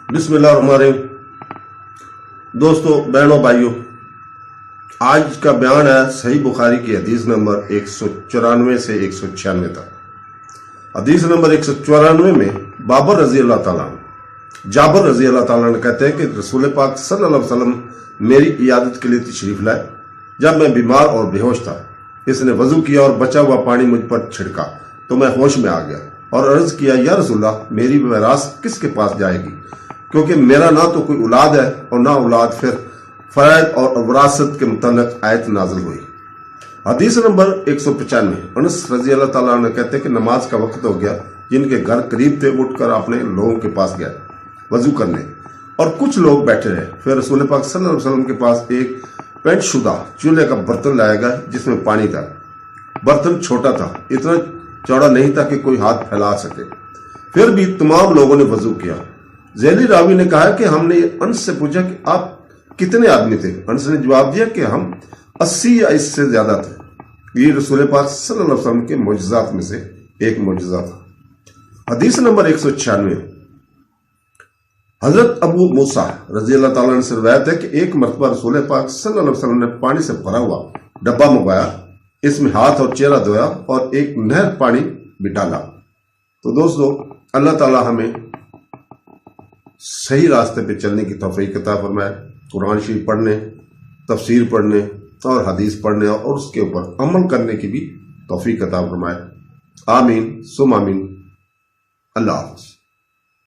बिस्मिल्लाहिर्रहमानिर्रहीम। दोस्तों, बहनों, भाइयों, आज का बयान है सही बुखारी की हदीस नंबर 194 से 196 तक। हदीस नंबर 194 में जाबर रजी अल्लाह ताला ने कहते हैं कि रसूल पाक सल्लल्लाहु अलैहि वसल्लम मेरी इयादत के लिए तशरीफ लाए जब मैं बीमार और बेहोश था। इसने वजू किया और बचा हुआ पानी मुझ पर छिड़का तो मैं होश में आ गया और अर्ज किया, या रसूलल्लाह, मेरी वरासत किसके पास जाएगी, क्योंकि मेरा ना तो कोई औलाद है और ना औलाद। फिर फराइद और वरासत के मुतल्लिक आयत नाजिल हुई। हदीस नंबर 195। अनस रजी अल्लाह ताला ने कहते हैं कि नमाज का वक्त हो गया। जिनके घर करीब थे उठकर अपने लोगों के पास गए वजू करने, और कुछ लोग बैठे रहे। फिर रसूल पाक सल्लल्लाहु अलैहि वसल्लम के पास एक पेंट शुदा चूल्हे का बर्तन लाया गया जिसमें पानी था। बर्तन छोटा था, इतना चौड़ा नहीं था कि कोई हाथ फैला सके। फिर भी तमाम लोगों ने वजू किया। ज़ैली रावी ने कहा कि हमने अनस से पूछा कि आप कितने आदमी थे। अनस ने जवाब दिया कि हम 80 या इससे ज्यादा थे। ये रसूल पाक सल्लल्लाहु अलैहि वसल्लम के मोजज़ात में से एक मोजज़ा था। हदीस नंबर 196। हजरत अबू मूसा रजी अल्लाह ताला अन्हु से रिवायत है कि एक मरतबा रसूल पाक सल्लल्लाहु अलैहि वसल्लम ने पानी से भरा हुआ डब्बा मंगवाया, इसमें हाथ और चेहरा धोया और एक नहर पानी भी डाला। तो दोस्तों, अल्लाह ताला हमें सही रास्ते पे चलने की तौफीक अता फरमाए। कुरान शरीफ पढ़ने, तफसीर पढ़ने और हदीस पढ़ने और उसके ऊपर अमल करने की भी तौफीक अता फरमाए। आमीन सुम आमीन। अल्लाह हाफ़िज़।